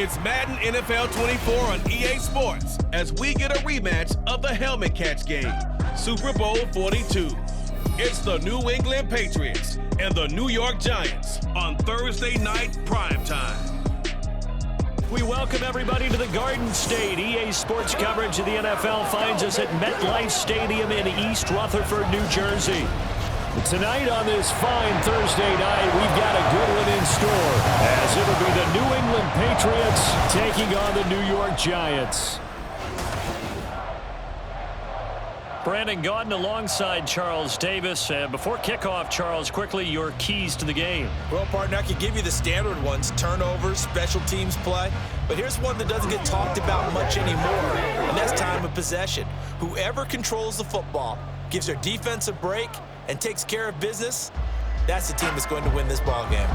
It's Madden NFL 24 on EA Sports as we get a rematch of the helmet catch game, Super Bowl 42. It's the New England Patriots and the New York Giants on Thursday night primetime. We welcome everybody to the Garden State. EA Sports coverage of the NFL finds us at MetLife Stadium in East Rutherford, New Jersey. Tonight on this fine Thursday night, we've got a good one in store, as it'll be the New England Patriots taking on the New York Giants. Brandon Gaudin alongside Charles Davis. Before kickoff, Charles, quickly your keys to the game. Well, partner, I could give you the standard ones, turnovers, special teams play. But here's one that doesn't get talked about much anymore, and that's time of possession. Whoever controls the football, gives their defense a break, and takes care of business, that's the team that's going to win this ball game.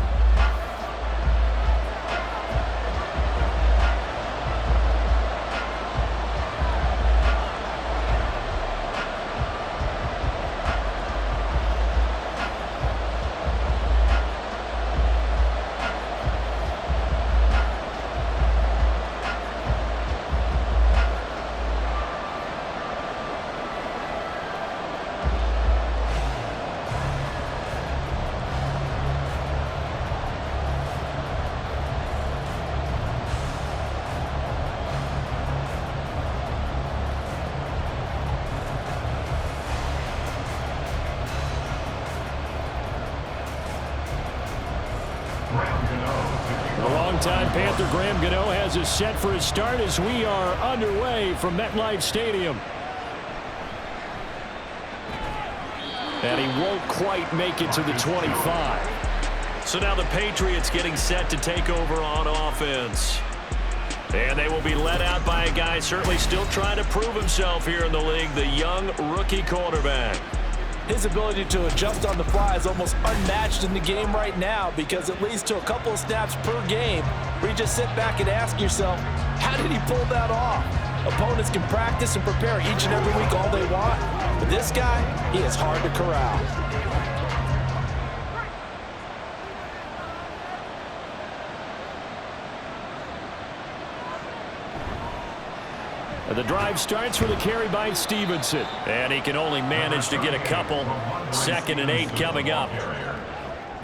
The longtime Panther Graham Gano has us set for his start as we are underway from MetLife Stadium. And he won't quite make it to the 25. So now the Patriots getting set to take over on offense. And they will be led out by a guy certainly still trying to prove himself here in the league, the young rookie quarterback. His ability to adjust on the fly is almost unmatched in the game right now, because it leads to a couple of snaps per game where you just sit back and ask yourself, how did he pull that off? Opponents can practice and prepare each and every week all they want, but this guy, he is hard to corral. The drive starts with a carry by Stevenson, and he can only manage to get a couple. 2nd and 8 coming up.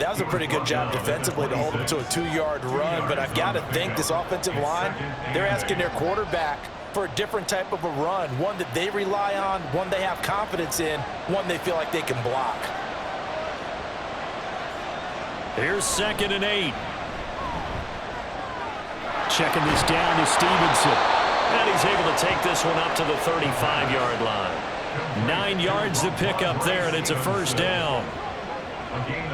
That was a pretty good job defensively to hold him to a 2-yard run, but I've got to think this offensive line, they're asking their quarterback for a different type of a run, one that they rely on, one they have confidence in, one they feel like they can block. Here's 2nd and 8. Checking this down to Stevenson. And he's able to take this one up to the 35-yard line. 9 yards to pick up there, and it's a first down.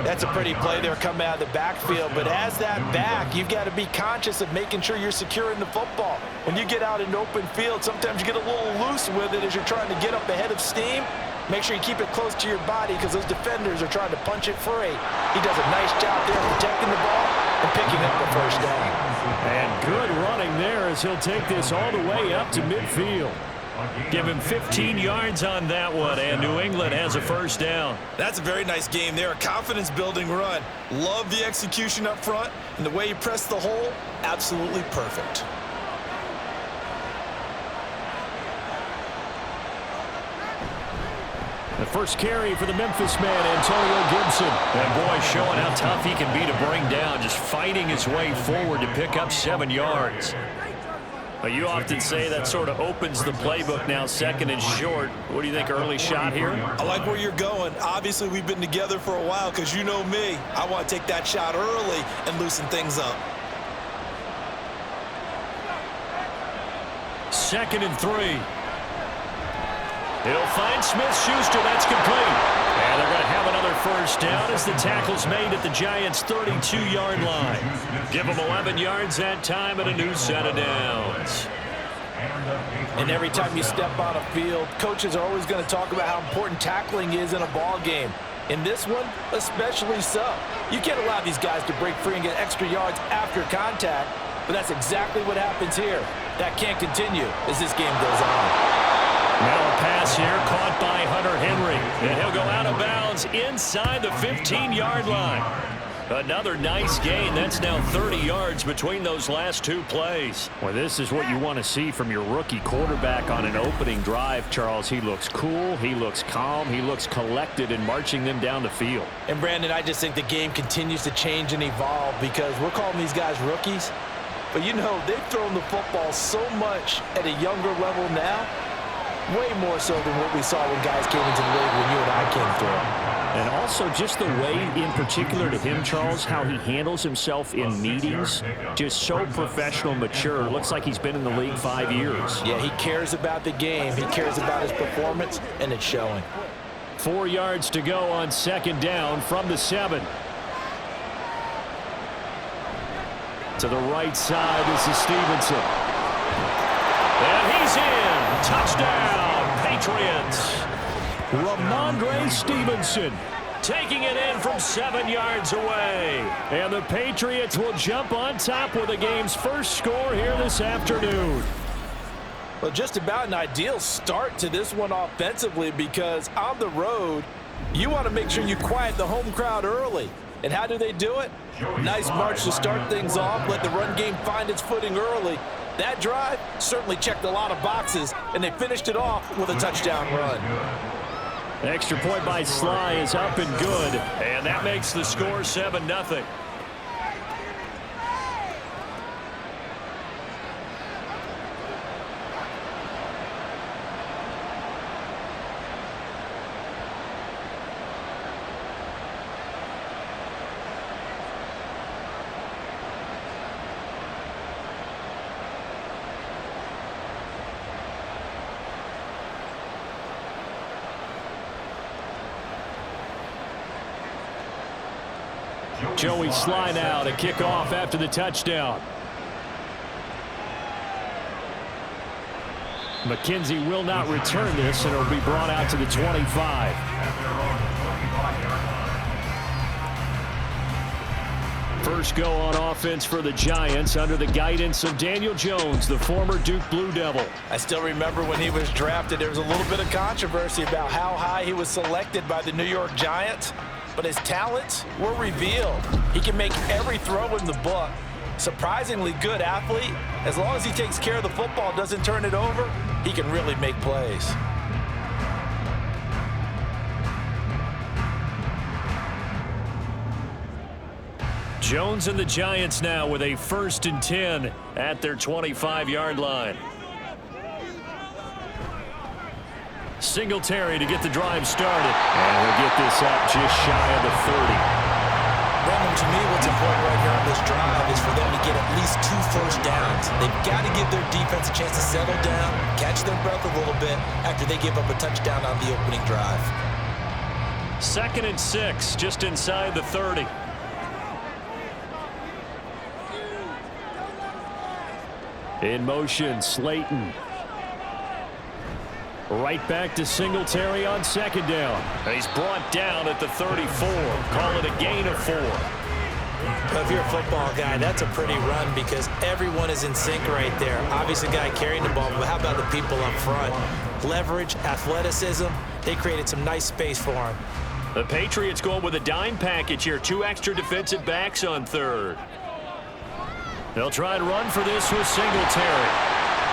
That's a pretty play there coming out of the backfield, but as that back, you've got to be conscious of making sure you're securing the football. When you get out in open field, sometimes you get a little loose with it as you're trying to get up ahead of steam. Make sure you keep it close to your body because those defenders are trying to punch it free. He does a nice job there protecting the ball and picking up the first down. And good running there as he'll take this all the way up to midfield. Give him 15 yards on that one, and New England has a first down. That's a very nice game there, a confidence-building run. Love the execution up front, and the way he pressed the hole, absolutely perfect. The first carry for the Memphis man, Antonio Gibson. And boy, showing how tough he can be to bring down, just fighting his way forward to pick up 7 yards. But you often say that sort of opens the playbook now, 2nd and short. What do you think, early shot here? I like where you're going. Obviously, we've been together for a while because you know me. I want to take that shot early and loosen things up. 2nd and 3. He'll find Smith-Schuster. That's complete. And they're going to have another first down as the tackle's made at the Giants' 32-yard line. Give them 11 yards that time and a new set of downs. And every time you step on a field, coaches are always going to talk about how important tackling is in a ball game. In this one, especially so. You can't allow these guys to break free and get extra yards after contact, but that's exactly what happens here. That can't continue as this game goes on. Now a pass here caught by Hunter Henry. And he'll go out of bounds inside the 15-yard line. Another nice gain. That's now 30 yards between those last two plays. Well, this is what you want to see from your rookie quarterback on an opening drive, Charles. He looks cool. He looks calm. He looks collected in marching them down the field. And, Brandon, I just think the game continues to change and evolve because we're calling these guys rookies. But, you know, they've thrown the football so much at a younger level now, way more so than what we saw when guys came into the league when you and I came through. And also just the way, in particular to him, Charles, how he handles himself in meetings, just so professional, mature. Looks like he's been in the league 5 years. Yeah, he cares about the game. He cares about his performance, and it's showing. 4 yards to go on second down from the 7. To the right side, this is Stevenson. And he's in. Touchdown, Patriots. Ramondre Stevenson taking it in from 7 yards away. And the Patriots will jump on top with the game's first score here this afternoon. Well, just about an ideal start to this one offensively because on the road, you want to make sure you quiet the home crowd early. And how do they do it? Nice march to start things off. Let the run game find its footing early. That drive certainly checked a lot of boxes, and they finished it off with a touchdown run. Extra point by Sly is up and good, and that makes the score 7-0. Joey Sly now to kick off after the touchdown. McKenzie will not return this, and it'll be brought out to the 25. First go on offense for the Giants under the guidance of Daniel Jones, the former Duke Blue Devil. I still remember when he was drafted, there was a little bit of controversy about how high he was selected by the New York Giants. But his talents were revealed. He can make every throw in the book. Surprisingly good athlete. As long as he takes care of the football, doesn't turn it over, he can really make plays. Jones and the Giants now with a 1st and 10 at their 25-yard line. Singletary to get the drive started. And we'll get this up just shy of the 30. Brandon, to me, what's important right here on this drive is for them to get at least 2 first downs. They've got to give their defense a chance to settle down, catch their breath a little bit after they give up a touchdown on the opening drive. 2nd and 6, just inside the 30. In motion, Slayton. Right back to Singletary on 2nd down. He's brought down at the 34. Call it a gain of 4. But if you're a football guy, that's a pretty run because everyone is in sync right there. Obviously, the guy carrying the ball, but how about the people up front? Leverage, athleticism, they created some nice space for him. The Patriots going with a dime package here. 2 extra defensive backs on 3rd. They'll try to run for this with Singletary.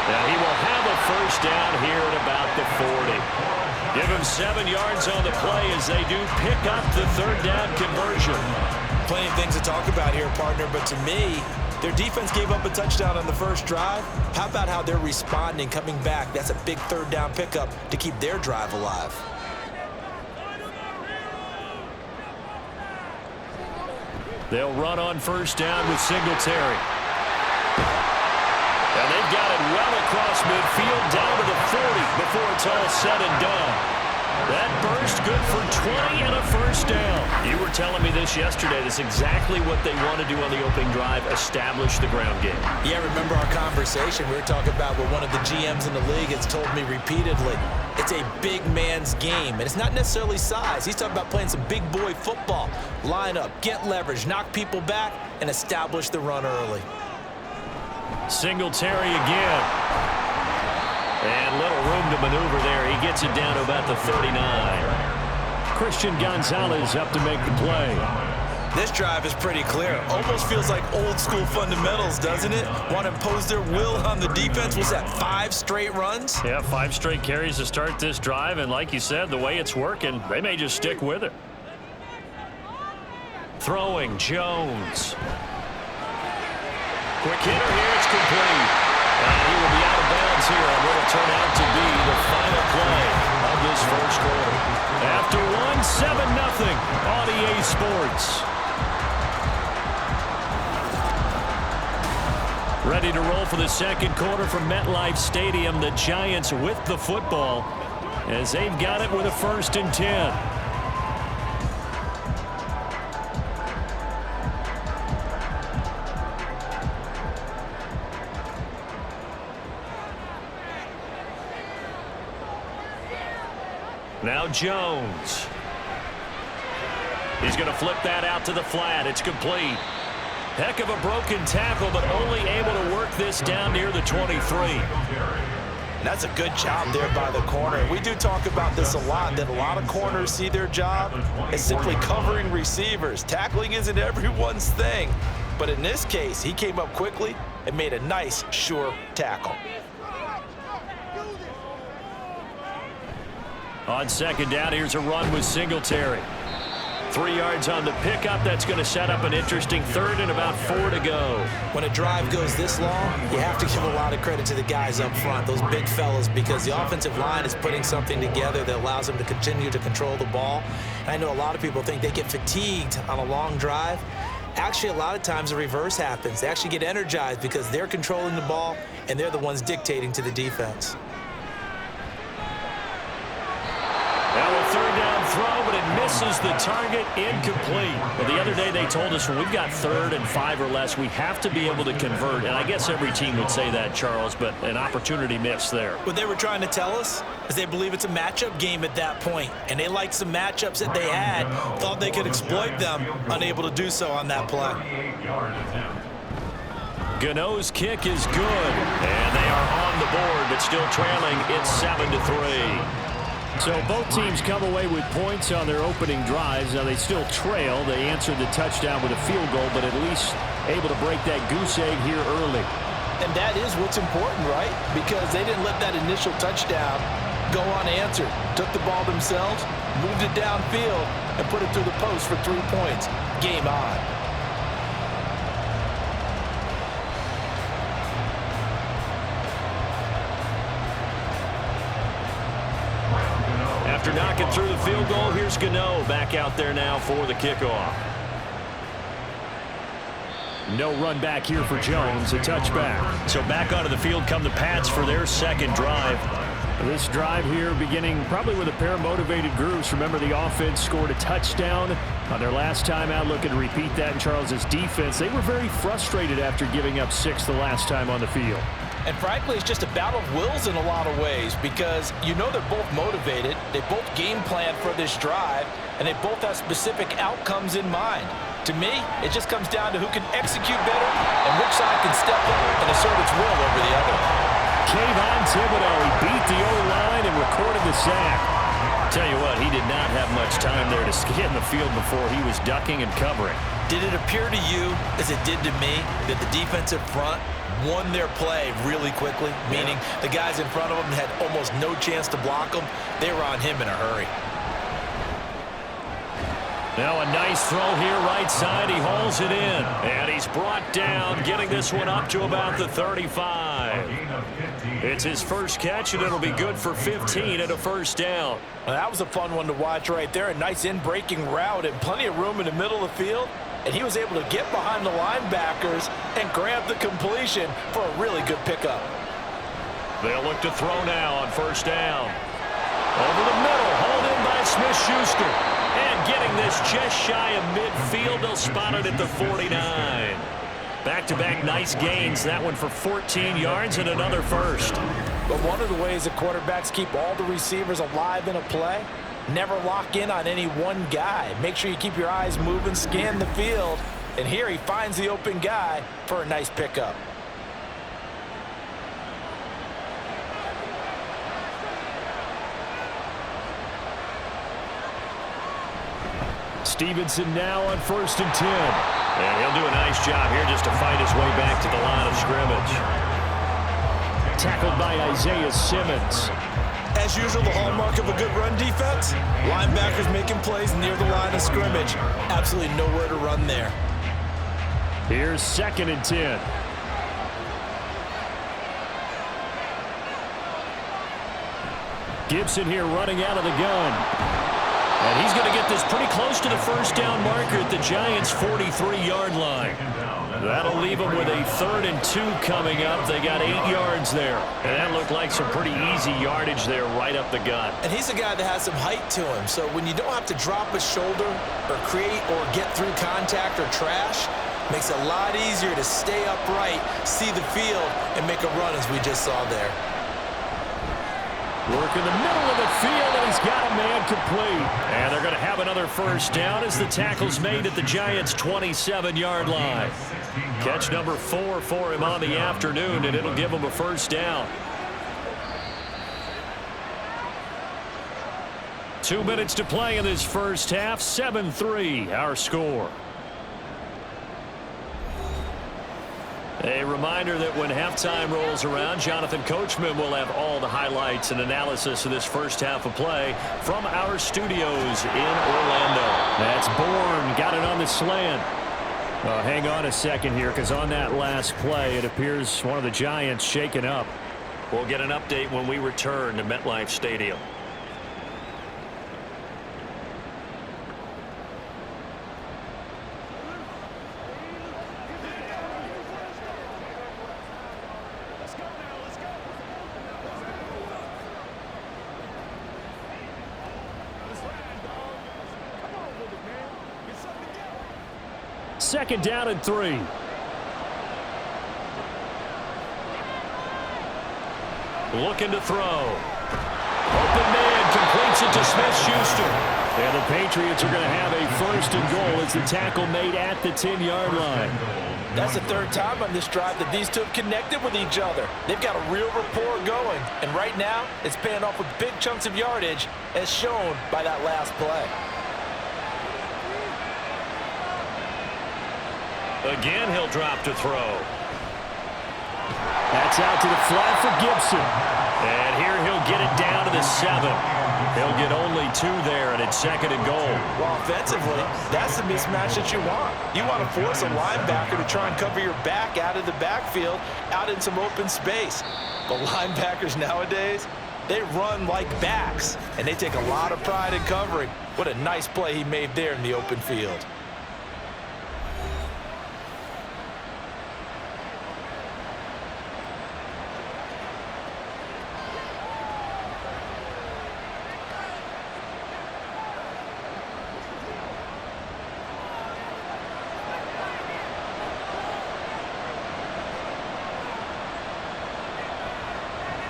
Now he will have a first down here at about the 40. Give him 7 yards on the play as they do pick up the 3rd down conversion. Plenty of things to talk about here, partner, but to me, their defense gave up a touchdown on the first drive. How about how they're responding, coming back? That's a big 3rd down pickup to keep their drive alive. They'll run on first down with Singletary. And they've got it well across midfield down to the 40 before it's all said and done. That burst good for 20 and a first down. You were telling me this yesterday. That's exactly what they want to do on the opening drive, establish the ground game. Yeah, remember our conversation. We were talking about what one of the GMs in the league has told me repeatedly. It's a big man's game, and it's not necessarily size. He's talking about playing some big boy football. Line up, get leverage, knock people back, and establish the run early. Singletary again. And little room to maneuver there. He gets it down to about the 39. Christian Gonzalez up to make the play. This drive is pretty clear. Almost feels like old school fundamentals, doesn't it? Want to impose their will on the defense. Was that 5 straight runs? Yeah, 5 straight carries to start this drive, and like you said, the way it's working, they may just stick with it. Throwing, Jones. Quick hitter here, it's complete. And he will be out of bounds here on what will turn out to be the final play of this first quarter. After 7-0 on EA Sports. Ready to roll for the second quarter from MetLife Stadium. The Giants with the football as they've got it with a 1st and 10. Now Jones. He's going to flip that out to the flat. It's complete. Heck of a broken tackle, but only able to work this down near the 23. And that's a good job there by the corner. We do talk about this a lot, that a lot of corners see their job as simply covering receivers. Tackling isn't everyone's thing. But in this case, he came up quickly and made a nice, sure tackle. On second down, here's a run with Singletary. 3 yards on the pickup. That's going to set up an interesting 3rd and about 4 to go. When a drive goes this long, you have to give a lot of credit to the guys up front, those big fellas, because the offensive line is putting something together that allows them to continue to control the ball. And I know a lot of people think they get fatigued on a long drive. Actually, a lot of times the reverse happens. They actually get energized because they're controlling the ball and they're the ones dictating to the defense. Now a 3rd down throw, but it misses the target, incomplete. Well, the other day they told us when we've got 3rd and 5 or less, we have to be able to convert. And I guess every team would say that, Charles, but an opportunity missed there. What they were trying to tell us is they believe it's a matchup game at that point, and they liked some matchups that they had, thought they could exploit them, unable to do so on that play. Gano's kick is good, and they are on the board, but still trailing. It's 7-3. So both teams come away with points on their opening drives. Now they still trail. They answered the touchdown with a field goal, but at least able to break that goose egg here early. And that is what's important, right? Because they didn't let that initial touchdown go unanswered. Took the ball themselves, moved it downfield, and put it through the post for 3 points. Game on. After knocking through the field goal, here's Gano back out there now for the kickoff. No run back here for Jones, a touchback. So back onto the field come the Pats for their second drive. This drive here beginning probably with a pair of motivated groups. Remember, the offense scored a touchdown on their last time out. Looking to repeat that in Charles's defense. They were very frustrated after giving up 6 the last time on the field. And frankly, it's just a battle of wills in a lot of ways because you know they're both motivated, they both game plan for this drive, and they both have specific outcomes in mind. To me, it just comes down to who can execute better and which side can step up and assert its will over the other. Kayvon Thibodeau, he beat the O-line and recorded the sack. Tell you what, he did not have much time there to scan the field before he was ducking and covering. Did it appear to you, as it did to me, that the defensive front won their play really quickly, meaning the guys in front of them had almost no chance to block them? They were on him in a hurry. Now a nice throw here right side. He hauls it in. And he's brought down, getting this one up to about the 35. It's his first catch, and it'll be good for 15 and a first down. Well, that was a fun one to watch right there. A nice in-breaking route and plenty of room in the middle of the field. And he was able to get behind the linebackers and grab the completion for a really good pickup. They'll look to throw now on first down. Over the middle, hauled in by Smith-Schuster. And getting this just shy of midfield, they'll spot it at the 49. Back-to-back nice gains. That one for 14 yards and another first. But one of the ways that quarterbacks keep all the receivers alive in a play, never lock in on any one guy. Make sure you keep your eyes moving, scan the field. And here he finds the open guy for a nice pickup. Stevenson now on 1st and 10. And he'll do a nice job here just to fight his way back to the line of scrimmage. Tackled by Isaiah Simmons. As usual, the hallmark of a good run defense, linebackers making plays near the line of scrimmage. Absolutely nowhere to run there. Here's 2nd and 10. Gibson here running out of the gun. And he's going to get this pretty close to the first down marker at the Giants' 43-yard line. That'll leave them with a 3rd and 2 coming up. They got 8 yards there. And that looked like some pretty easy yardage there right up the gut. And he's a guy that has some height to him. So when you don't have to drop a shoulder or create or get through contact or trash, makes it a lot easier to stay upright, see the field, and make a run as we just saw there. Work in the middle of the field, and he's got a man complete. And they're going to have another first down as the tackle's made at the Giants' 27-yard line. Catch number 4 for him on the afternoon, and it'll give him a first down. 2 minutes to play in this first half. 7-3, our score. A reminder that when halftime rolls around, Jonathan Coachman will have all the highlights and analysis of this first half of play from our studios in Orlando. That's Bourne, got it on the slant. Hang on a second here, because on that last play, it appears one of the Giants shaken up. We'll get an update when we return to MetLife Stadium. Second down and 3. Looking to throw. Open man completes it to Smith-Schuster. And the Patriots are going to have a 1st and goal as the tackle made at the 10-yard line. That's the 3rd time on this drive that these two have connected with each other. They've got a real rapport going. And right now, it's paying off with big chunks of yardage, as shown by that last play. Again, he'll drop to throw. That's out to the flat for Gibson. And here he'll get it down to the 7. He'll get only 2 there, and it's 2nd and goal. Well, offensively, that's the mismatch that you want. You want to force a linebacker to try and cover your back out of the backfield, out in some open space. But linebackers nowadays, they run like backs, and they take a lot of pride in covering. What a nice play he made there in the open field.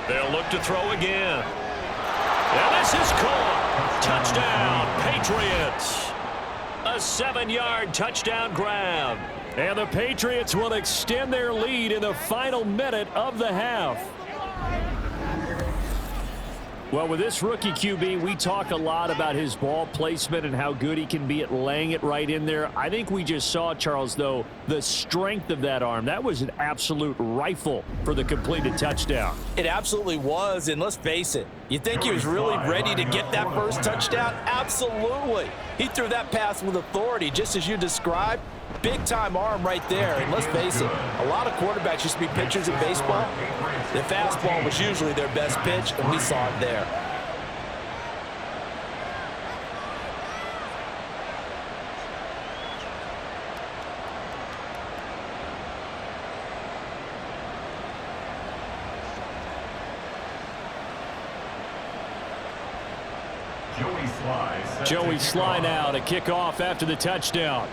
They'll look to throw again. And this is caught. Touchdown, Patriots. A 7-yard touchdown grab. And the Patriots will extend their lead in the final minute of the half. Well, with this rookie QB, we talk a lot about his ball placement and how good he can be at laying it right in there. I think we just saw, Charles, though, the strength of that arm. That was an absolute rifle for the completed touchdown. It absolutely was, and let's face it, you think he was really ready to get that first touchdown? Absolutely. He threw that pass with authority, just as you described. Big-time arm right there, and let's face it, a lot of quarterbacks used to be pitchers in baseball. The fastball was usually their best pitch, and we saw it there. Joey Sly now to kick off after the touchdown.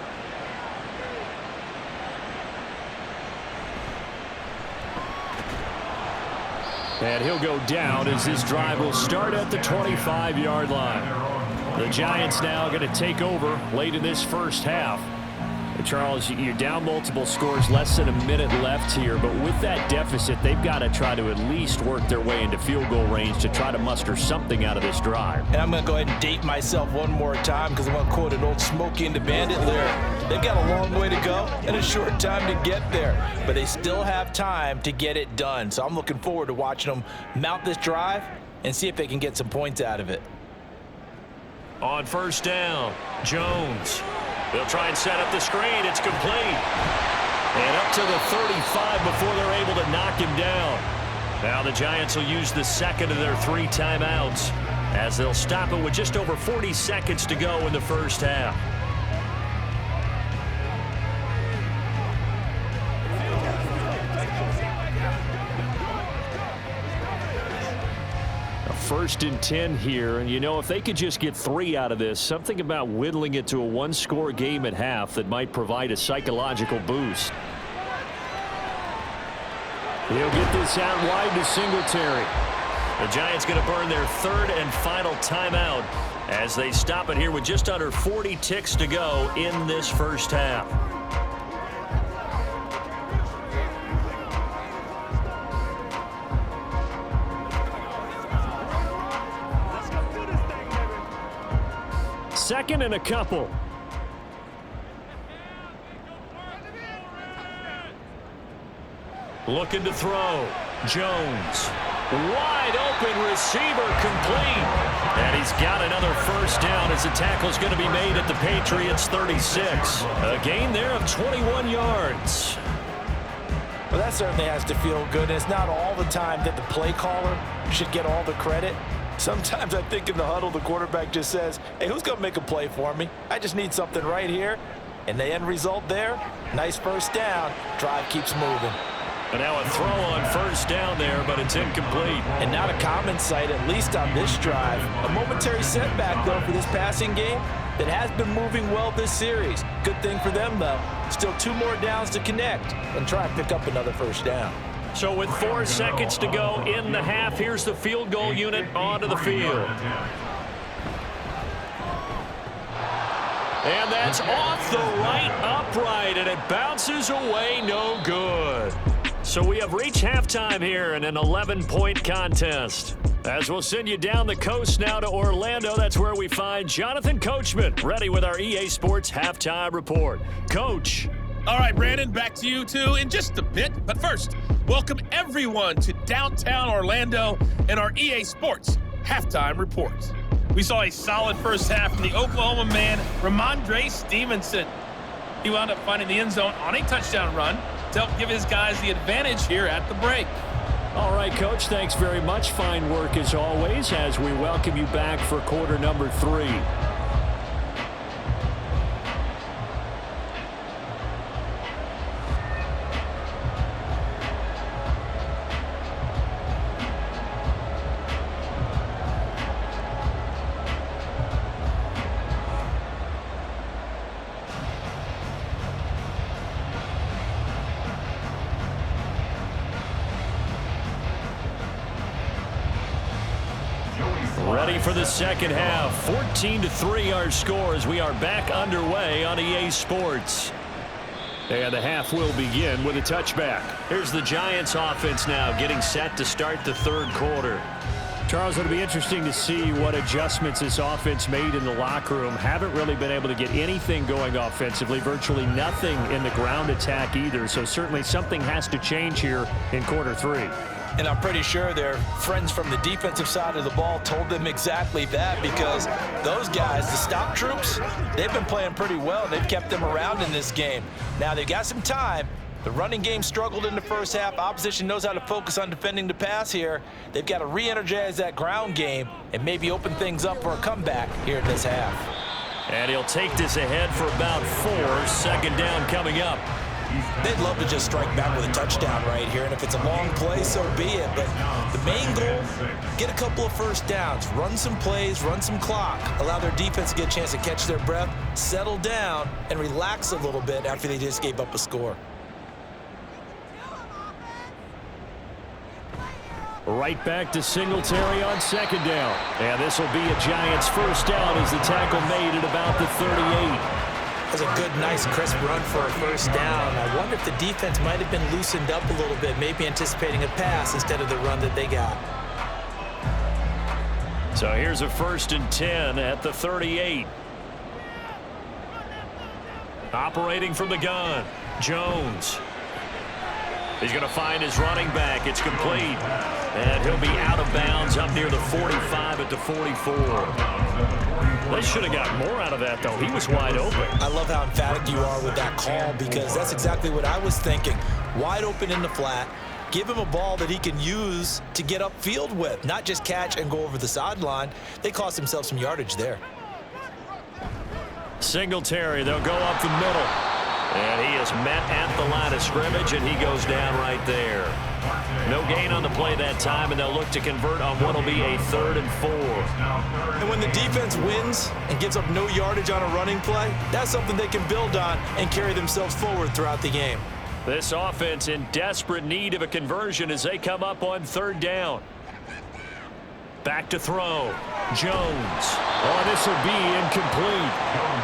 And he'll go down as this drive will start at the 25-yard line. The Giants now going to take over late in this first half. Charles, you're down multiple scores, less than a minute left here, but with that deficit, they've got to try to at least work their way into field goal range to try to muster something out of this drive. And I'm going to go ahead and date myself one more time because I'm going to quote an old Smokey and the Bandit lyric. They've got a long way to go and a short time to get there, but they still have time to get it done. So I'm looking forward to watching them mount this drive and see if they can get some points out of it. On first down, Jones. They'll try and set up the screen. It's complete. And up to the 35 before they're able to knock him down. Now the Giants will use the second of their 3 timeouts as they'll stop it with just over 40 seconds to go in the first half. First and 10 here, and you know, if they could just get 3 out of this, something about whittling it to a 1-score game at half that might provide a psychological boost. He'll get this out wide to Singletary. The Giants going to burn their 3rd and final timeout as they stop it here with just under 40 ticks to go in this first half. Second and a couple. Looking to throw. Jones. Wide open receiver complete. And he's got another first down as the tackle's going to be made at the Patriots 36. A gain there of 21 yards. Well, that certainly has to feel good. And it's not all the time that the play caller should get all the credit. Sometimes I think in the huddle, the quarterback just says, hey, who's going to make a play for me? I just need something right here. And the end result there, nice first down. Drive keeps moving. And now a throw on first down there, but it's incomplete. And not a common sight, at least on this drive. A momentary setback, though, for this passing game that has been moving well this series. Good thing for them, though. Still 2 more downs to connect and try and pick up another first down. So with 4 seconds to go in the half, here's the field goal unit onto the field. And that's off the right upright, and it bounces away, no good. So we have reached halftime here in an 11-point contest. As we'll send you down the coast now to Orlando, that's where we find Jonathan Coachman, ready with our EA Sports Halftime Report. Coach. All right, Brandon, back to you two in just a bit. But first, welcome everyone to downtown Orlando and our EA Sports Halftime Report. We saw a solid first half from the Oklahoma man, Ramondre Stevenson. He wound up finding the end zone on a touchdown run to help give his guys the advantage here at the break. All right, Coach, thanks very much. Fine work as always as we welcome you back for quarter number 3. Ready for the second half. 14-3 our score as we are back underway on EA Sports. And the half will begin with a touchback. Here's the Giants offense now getting set to start the 3rd quarter. Charles, it'll be interesting to see what adjustments this offense made in the locker room. Haven't really been able to get anything going offensively, virtually nothing in the ground attack either. So certainly something has to change here in quarter 3. And I'm pretty sure their friends from the defensive side of the ball told them exactly that, because those guys, the stop troops, they've been playing pretty well. They've kept them around in this game. Now they've got some time. The running game struggled in the first half. Opposition knows how to focus on defending the pass here. They've got to re-energize that ground game and maybe open things up for a comeback here in this half. And he'll take this ahead for about 4. Second down coming up. They'd love to just strike back with a touchdown right here, and if it's a long play, so be it. But the main goal, get a couple of first downs, run some plays, run some clock, allow their defense to get a chance to catch their breath, settle down, and relax a little bit after they just gave up a score. Right back to Singletary on second down. And this will be a Giants first down as the tackle made at about the 38. That's a good, nice, crisp run for a first down. I wonder if the defense might have been loosened up a little bit, maybe anticipating a pass instead of the run that they got. So here's a 1st and 10 at the 38. Operating from the gun, Jones. He's going to find his running back. It's complete. And he'll be out of bounds up near the 45 at the 44. They should have got more out of that, though. He was wide open. I love how emphatic you are with that call, because that's exactly what I was thinking. Wide open in the flat. Give him a ball that he can use to get upfield with, not just catch and go over the sideline. They cost themselves some yardage there. Singletary, they'll go up the middle. And he is met at the line of scrimmage, and he goes down right there. No gain on the play that time, and they'll look to convert on what will be a 3rd and 4. And when the defense wins and gives up no yardage on a running play, that's something they can build on and carry themselves forward throughout the game. This offense in desperate need of a conversion as they come up on 3rd down. Back to throw. Jones. Oh, this will be incomplete.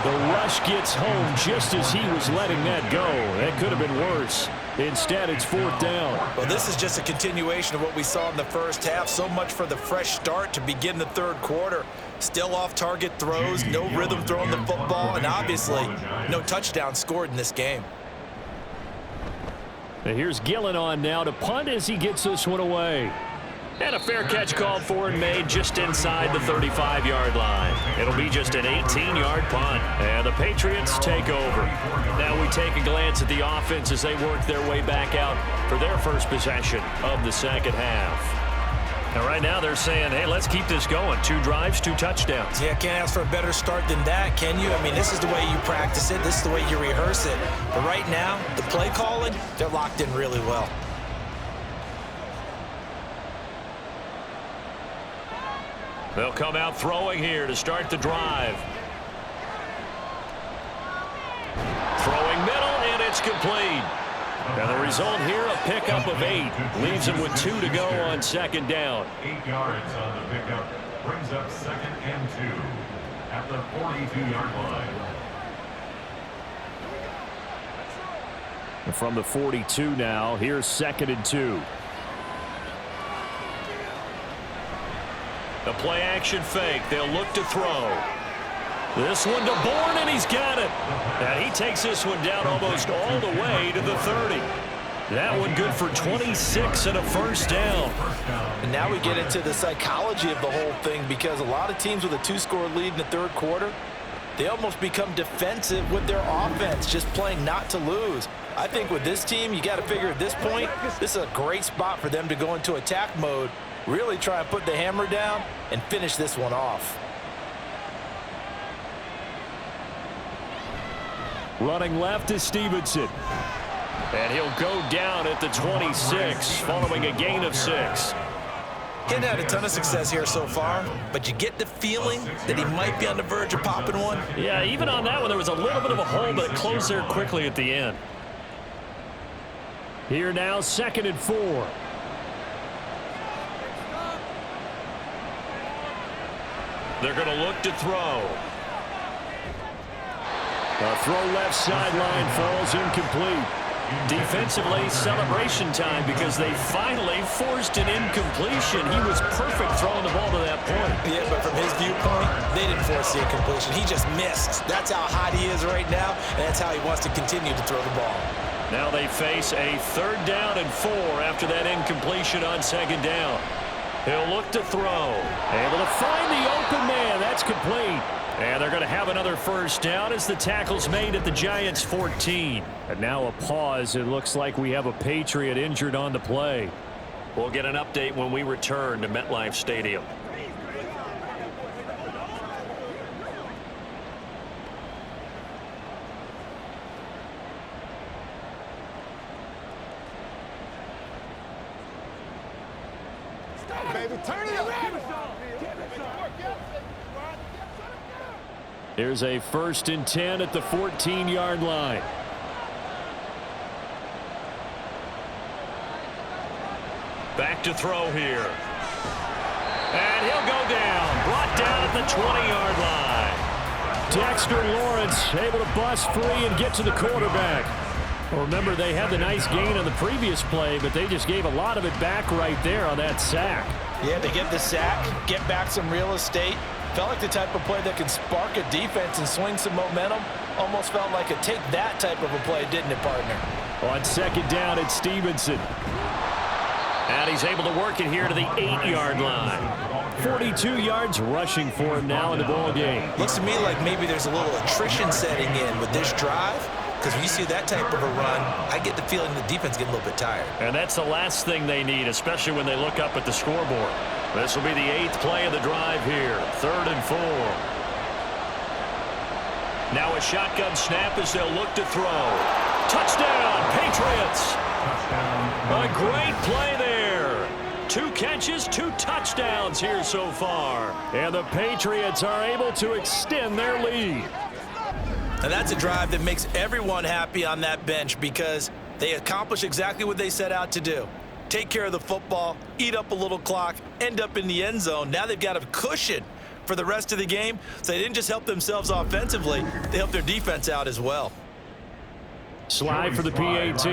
The rush gets home just as he was letting that go. That could have been worse. Instead, it's 4th down. Well, this is just a continuation of what we saw in the first half. So much for the fresh start to begin the 3rd quarter. Still off-target throws, no rhythm throwing the football, and obviously no touchdown scored in this game. And here's Gillen on now to punt as he gets this one away. And a fair catch called for and made just inside the 35-yard line. It'll be just an 18-yard punt. And the Patriots take over. Now we take a glance at the offense as they work their way back out for their first possession of the second half. And right now they're saying, hey, let's keep this going. 2 drives, 2 touchdowns. Yeah, can't ask for a better start than that, can you? I mean, this is the way you practice it. This is the way you rehearse it. But right now, the play calling, they're locked in really well. They'll come out throwing here to start the drive. Throwing middle, and it's complete. And the result here, a pickup of 8. Leaves him with 2 to go on 2nd down. 8 yards on the pickup. Brings up 2nd and 2 at the 42-yard line. And from the 42 now, here's 2nd and 2. The play action fake. They'll look to throw. This one to Bourne, and he's got it. And he takes this one down almost all the way to the 30. That one good for 26 and a first down. And now we get into the psychology of the whole thing, because a lot of teams with a 2-score lead in the 3rd quarter, they almost become defensive with their offense, just playing not to lose. I think with this team, you got to figure at this point, this is a great spot for them to go into attack mode, really try and put the hammer down and finish this one off. Running left is Stevenson. And he'll go down at the 26 following a gain of 6. He hadn't had a ton of success here so far, but you get the feeling that he might be on the verge of popping one. Yeah, even on that one, there was a little bit of a hole, but it closed there quickly at the end. Here now, 2nd and 4. They're going to look to throw. A throw left sideline falls incomplete. Defensively, celebration time because they finally forced an incompletion. He was perfect throwing the ball to that point. Yeah, but from his viewpoint, they didn't force the incompletion. He just missed. That's how hot he is right now, and that's how he wants to continue to throw the ball. Now they face a 3rd down and 4 after that incompletion on 2nd down. He'll look to throw. Able to find the open man. That's complete. And they're going to have another first down as the tackle's made at the Giants' 14. And now a pause. It looks like we have a Patriot injured on the play. We'll get an update when we return to MetLife Stadium. Baby, turn it up. Here's a 1st and 10 at the 14-yard line. Back to throw here. And he'll go down. Brought down at the 20-yard line. Dexter Lawrence able to bust free and get to the quarterback. Well, remember, they had the nice gain on the previous play, but they just gave a lot of it back right there on that sack. Yeah, they get the sack, get back some real estate. Felt like the type of play that can spark a defense and swing some momentum. Almost felt like a take that type of a play, didn't it, partner? On second down, it's Stevenson. And he's able to work it here to the 8-yard line. 42 yards rushing for him now in the ball game. Looks to me like maybe there's a little attrition setting in with this drive, because when you see that type of a run, I get the feeling the defense getting a little bit tired. And that's the last thing they need, especially when they look up at the scoreboard. This will be the 8th play of the drive here. 3rd and 4. Now a shotgun snap as they'll look to throw. Touchdown, Patriots! A great play there. 2 catches, 2 touchdowns here so far. And the Patriots are able to extend their lead. And that's a drive that makes everyone happy on that bench because they accomplish exactly what they set out to do. Take care of the football, eat up a little clock, end up in the end zone. Now they've got a cushion for the rest of the game. So they didn't just help themselves offensively, they helped their defense out as well. Slide for the PAT.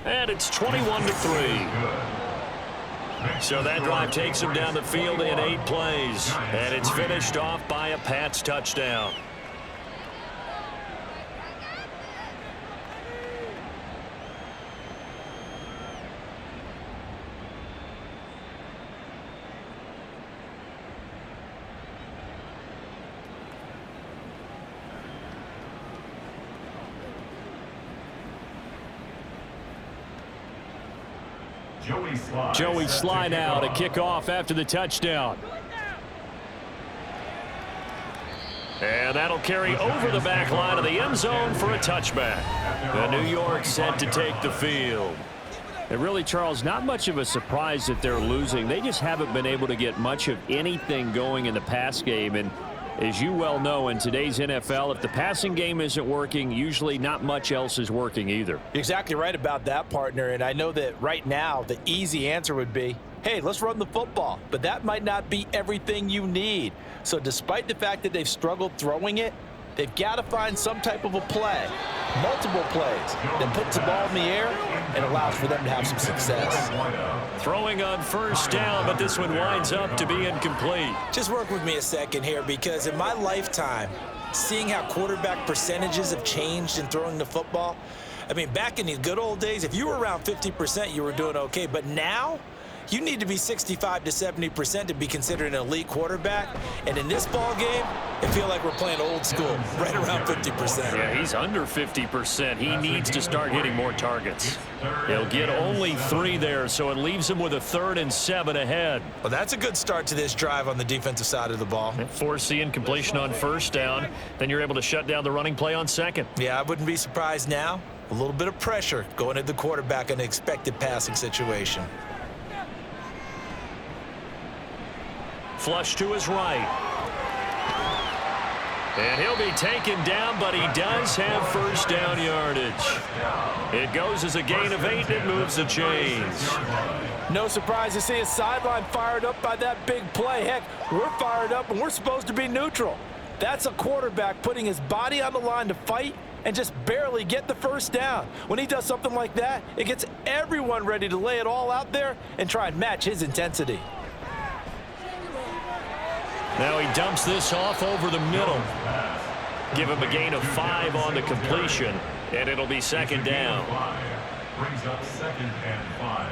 And it's 21-3. So that drive takes him down the field in 8 plays. And it's finished off by a Pats touchdown. Joey Sly now to kick off after the touchdown. And that'll carry over the back line of the end zone for a touchback. The New York set to take the field. And really, Charles, not much of a surprise that they're losing. They just haven't been able to get much of anything going in the pass game. And as you well know, in today's NFL, if the passing game isn't working, usually not much else is working either. You're exactly right about that, partner. And I know that right now the easy answer would be, hey, let's run the football. But that might not be everything you need. So despite the fact that they've struggled throwing it, they've got to find some type of a play, multiple plays, that puts the ball in the air and allows for them to have some success. Throwing on first down, but this one winds up to be incomplete. Just work with me a second here, because in my lifetime, seeing how quarterback percentages have changed in throwing the football, I mean, back in the good old days, if you were around 50%, you were doing okay. But now, you need to be 65 to 70% to be considered an elite quarterback. And in this ball game, I feel like we're playing old school, right around 50%. Yeah, he's under 50%. He needs to start hitting more targets. He'll get only 3 there, so it leaves him with a 3rd and 7 ahead. Well, that's a good start to this drive on the defensive side of the ball. Force the incompletion on first down. Then you're able to shut down the running play on second. Yeah, I wouldn't be surprised now. A little bit of pressure going at the quarterback in an expected passing situation. Flush to his right. And he'll be taken down, but he does have first down yardage. It goes as a gain of 8, and it moves the chains. No surprise to see a sideline fired up by that big play. Heck, we're fired up, and we're supposed to be neutral. That's a quarterback putting his body on the line to fight and just barely get the first down. When he does something like that, it gets everyone ready to lay it all out there and try and match his intensity. Now he dumps this off over the middle. Give him a gain of 5 on the completion, and it'll be second down. Brings up 2nd and 5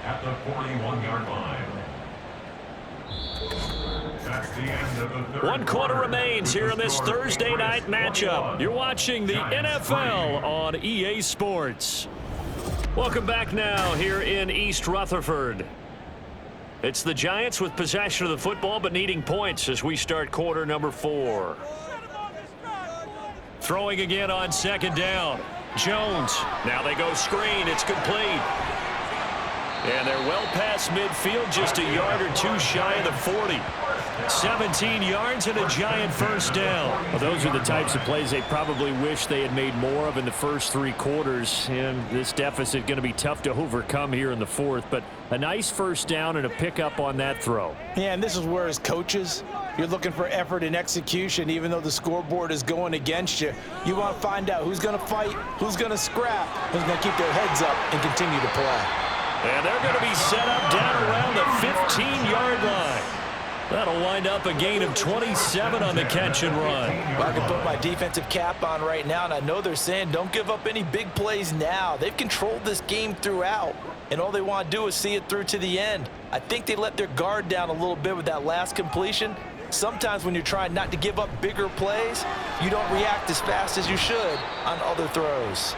at the 41-yard line. That's the end of the third 1 quarter remains here in this Thursday night matchup. You're watching the NFL on EA Sports. Welcome back now here in East Rutherford. It's the Giants with possession of the football but needing points as we start quarter number 4. Throwing again on second down. Jones. Now they go screen. It's complete. And they're well past midfield, just a yard or 2 shy of the 40. 17 yards and a giant first down. Well, those are the types of plays they probably wish they had made more of in the first 3 quarters. And this deficit going to be tough to overcome here in the 4th. But a nice first down and a pickup on that throw. Yeah, and this is where as coaches, you're looking for effort and execution. Even though the scoreboard is going against you, you want to find out who's going to fight, who's going to scrap, who's going to keep their heads up and continue to play. And they're going to be set up down around the 15-yard line. That'll wind up a gain of 27 on the catch and run. Well, I can put my defensive cap on right now, and I know they're saying don't give up any big plays now. They've controlled this game throughout, and all they want to do is see it through to the end. I think they let their guard down a little bit with that last completion. Sometimes when you're trying not to give up bigger plays, you don't react as fast as you should on other throws.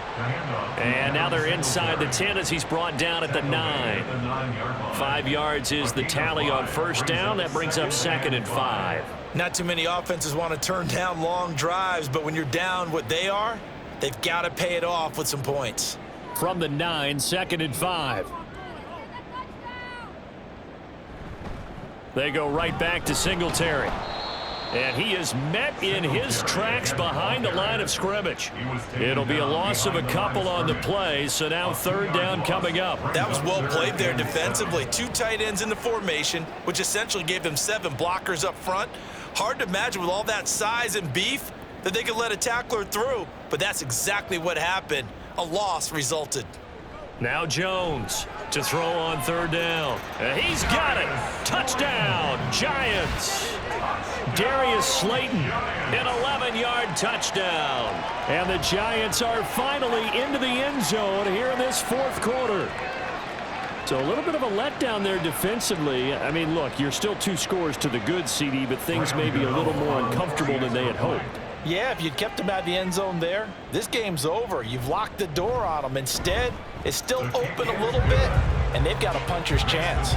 And now they're inside the 10 as he's brought down at the 9. 5 yards is the tally on first down. That brings up 2nd and 5. Not too many offenses want to turn down long drives, but when you're down what they are, they've got to pay it off with some points. From the 9, 2nd and 5. They go right back to Singletary. And he is met in his tracks behind the line of scrimmage. It'll be a loss of a couple on the play, so now 3rd down coming up. That was well played there defensively. 2 tight ends in the formation, which essentially gave them 7 blockers up front. Hard to imagine with all that size and beef that they could let a tackler through, but that's exactly what happened. A loss resulted. Now Jones to throw on 3rd down. And he's got it. Touchdown, Giants. Darius Slayton, an 11-yard touchdown. And the Giants are finally into the end zone here in this 4th quarter. So a little bit of a letdown there defensively. I mean, look, you're still 2 scores to the good, CD, but things may be a little more uncomfortable than they had hoped. Yeah, if you'd kept them out of the end zone there, this game's over. You've locked the door on them. Instead, it's still open a little bit, and they've got a puncher's chance.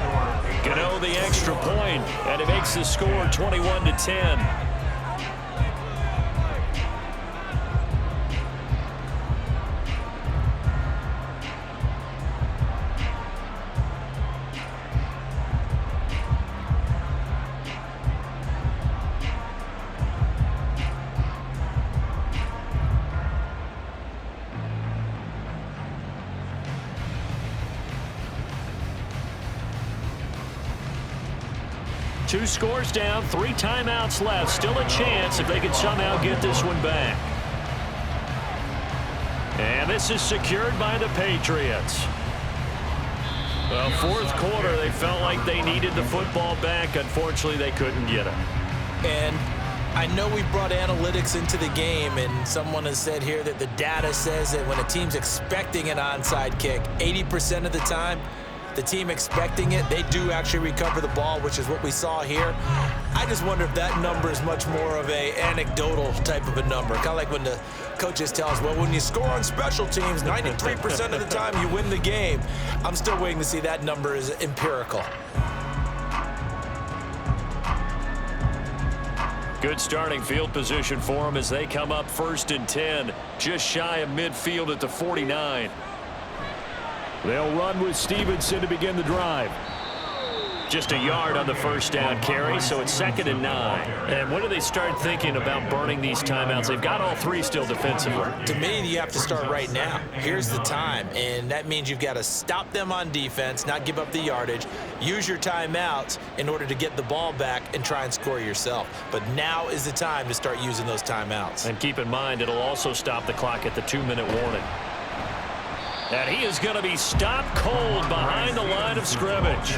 Gano the extra point, and it makes the score 21-10. Two scores down, 3 timeouts left. Still a chance if they could somehow get this one back. And this is secured by the Patriots. Well, 4th quarter, they felt like they needed the football back. Unfortunately, they couldn't get it. And I know we brought analytics into the game, and someone has said here that the data says that when a team's expecting an onside kick, 80% of the time, the team expecting it, they do actually recover the ball, which is what we saw here. I just wonder if that number is much more of a anecdotal type of a number. Kind of like when the coaches tell us, well, when you score on special teams, 93% of the time you win the game. I'm still waiting to see that number is empirical. Good starting field position for them as they come up 1st and 10, just shy of midfield at the 49. They'll run with Stevenson to begin the drive. Just a yard on the first down carry, so it's 2nd and 9. And when do they start thinking about burning these timeouts? They've got all 3 still defensively. To me, you have to start right now. Here's the time, and that means you've got to stop them on defense, not give up the yardage, use your timeouts in order to get the ball back and try and score yourself. But now is the time to start using those timeouts. And keep in mind, it'll also stop the clock at the 2-minute warning. And he is going to be stopped cold behind the line of scrimmage.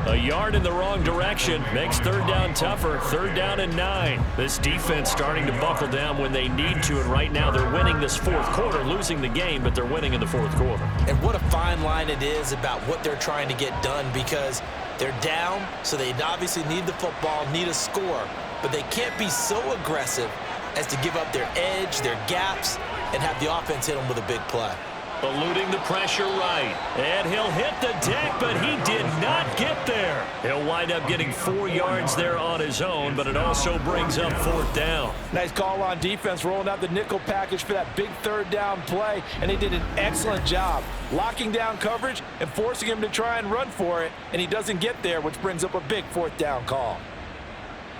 A yard in the wrong direction makes 3rd down tougher. 3rd down and 9. This defense starting to buckle down when they need to, and right now they're winning this 4th quarter, losing the game, but they're winning in the 4th quarter. And what a fine line it is about what they're trying to get done, because they're down, so they obviously need the football, need a score, but they can't be so aggressive as to give up their edge, their gaps, and have the offense hit them with a big play. Eluding the pressure right. And he'll hit the deck, but he did not get there. He'll wind up getting 4 yards there on his own, but it also brings up 4th down. Nice call on defense, rolling out the nickel package for that big 3rd down play, and he did an excellent job locking down coverage and forcing him to try and run for it, and he doesn't get there, which brings up a big 4th down call.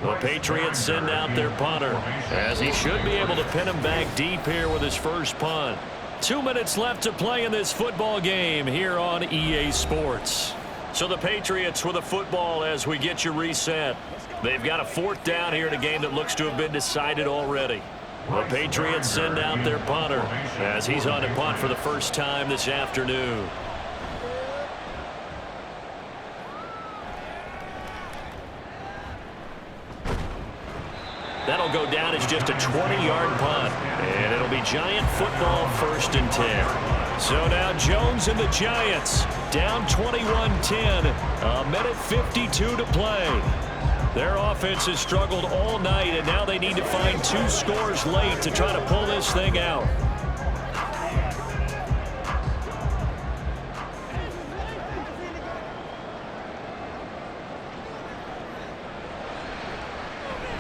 The Patriots send out their punter, as he should be able to pin him back deep here with his first punt. 2 minutes left to play in this football game here on EA Sports. So the Patriots with the football as we get you reset. They've got a 4th down here in a game that looks to have been decided already. The Patriots send out their punter as he's on to punt for the first time this afternoon. That'll go down as just a 20-yard punt. And it'll be Giant football 1st and 10. So now Jones and the Giants down 21-10. A minute 52 to play. Their offense has struggled all night, and now they need to find 2 scores late to try to pull this thing out.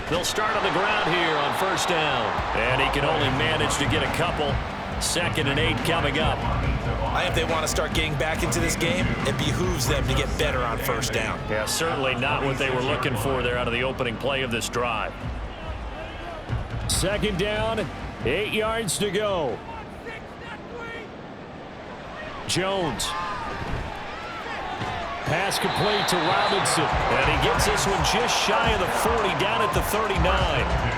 They'll start on the ground here on 1st down. And he can only manage to get a couple. 2nd and 8 coming up. If they want to start getting back into this game, it behooves them to get better on 1st down. Yeah, certainly not what they were looking for there out of the opening play of this drive. 2nd down, 8 yards to go. Jones. Pass complete to Robinson. And he gets this one just shy of the 40, down at the 39.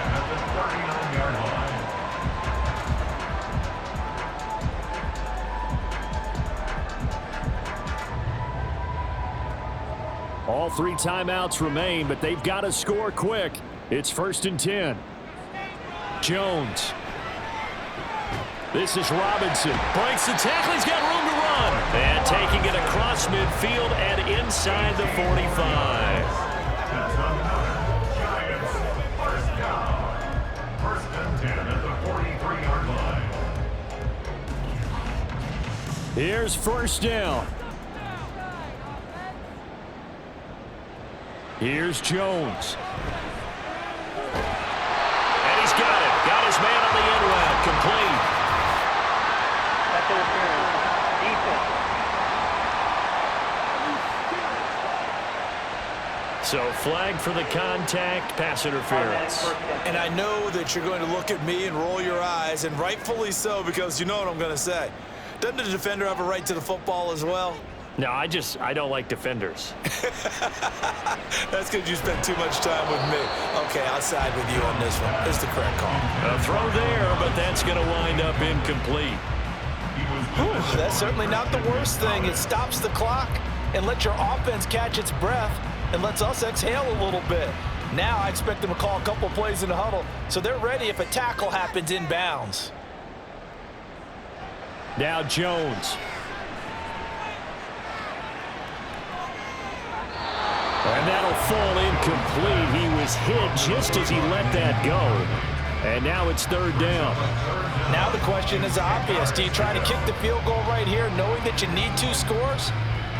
All 3 timeouts remain, but they've got to score quick. It's 1st and 10. Jones. This is Robinson. Breaks the tackle. He's got room to run. And taking it across midfield and inside the 45. Giants, 1st down. 1st and 10 at the 43-yard line. Here's 1st down. Here's Jones. And he's got it. Got his man on the end route. Complete. That's interference. Defense. So flag for the contact, pass interference. And I know that you're going to look at me and roll your eyes, and rightfully so, because you know what I'm going to say. Doesn't the defender have a right to the football as well? No, I don't like defenders. That's because you spent too much time with me. Okay, I'll side with you on this one. It's the correct call. A throw there, but that's going to wind up incomplete. That's certainly not the worst thing. It stops the clock and lets your offense catch its breath and lets us exhale a little bit. Now I expect them to call a couple plays in the huddle so they're ready if a tackle happens inbounds. Now Jones. And that'll fall incomplete. He was hit just as he let that go. And now it's 3rd down. Now the question is obvious. Do you try to kick the field goal right here knowing that you need 2 scores?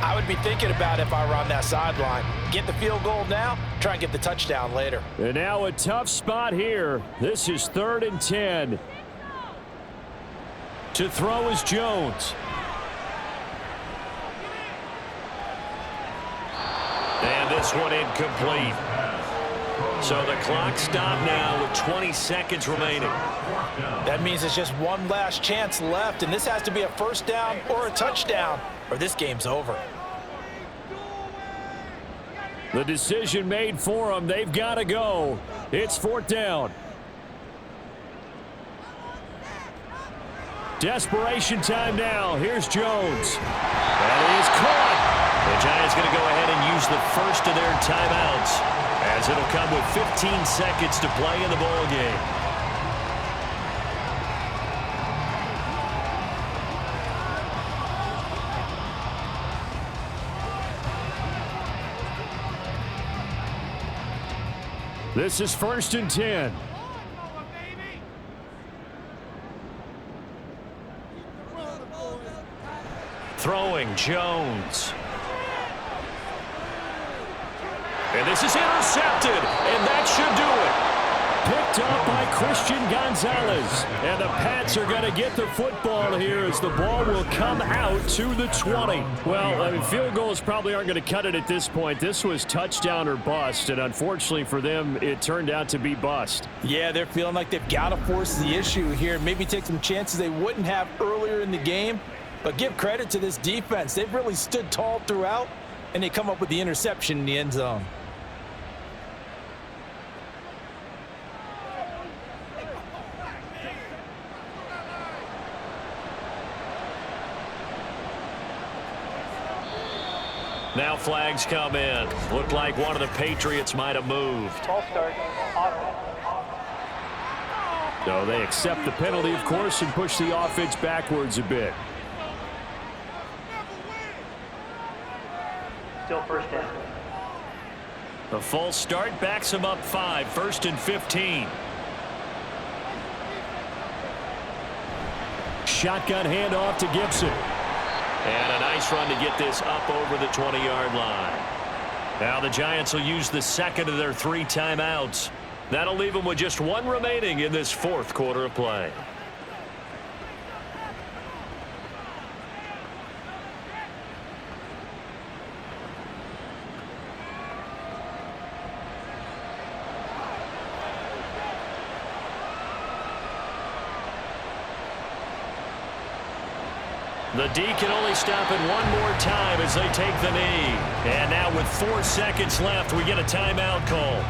I would be thinking about it if I were on that sideline. Get the field goal now, try and get the touchdown later. And now a tough spot here. This is 3rd and 10. To throw is Jones. And this one incomplete. So the clock stopped now with 20 seconds remaining. That means it's just one last chance left, and this has to be a 1st down or a touchdown, or this game's over. The decision made for them. They've got to go. It's 4th down. Desperation time now. Here's Jones. And he is caught. The Giants going to go ahead and use the first of their timeouts, as it'll come with 15 seconds to play in the ball game. This is 1st and 10. Throwing Jones. And this is intercepted, and that should do it. picked up by Christian Gonzalez. And the Pats are going to get the football here as the ball will come out to the 20. Well, I mean, field goals probably aren't going to cut it at this point. This was touchdown or bust, and unfortunately for them, it turned out to be bust. Yeah, they're feeling like they've got to force the issue here. Maybe take some chances they wouldn't have earlier in the game. But give credit to this defense. They've really stood tall throughout, and they come up with the interception in the end zone. Now flags come in. Looked like one of the Patriots might have moved. Ball start. Offense. So they accept the penalty, of course, and push the offense backwards a bit. Still first down. The false start backs him up 5, 1st and 15. Shotgun handoff to Gibson. And a nice run to get this up over the 20-yard line. Now the Giants will use the second of their 3 timeouts. That'll leave them with just 1 remaining in this 4th quarter of play. The D can only stop it 1 more time as they take the knee. And now with 4 seconds left, we get a timeout call.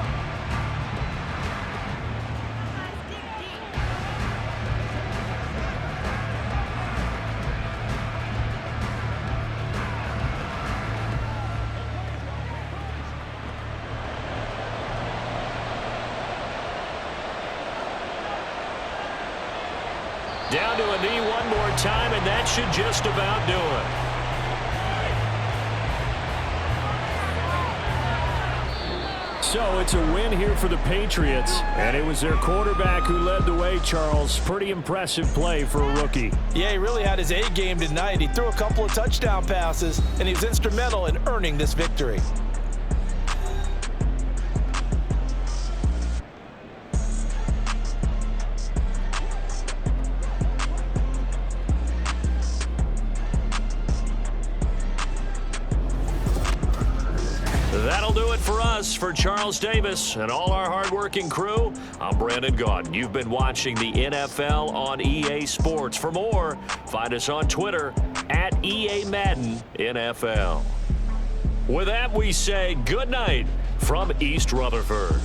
Down to a knee 1 more time, and that should just about do it. So it's a win here for the Patriots, and it was their quarterback who led the way, Charles. Pretty impressive play for a rookie. Yeah, he really had his A game tonight. He threw a couple of touchdown passes, and he was instrumental in earning this victory. That'll do it for us. For Charles Davis and all our hardworking crew, I'm Brandon Gaudin. You've been watching the NFL on EA Sports. For more, find us on Twitter at EA Madden NFL. With that, we say good night from East Rutherford.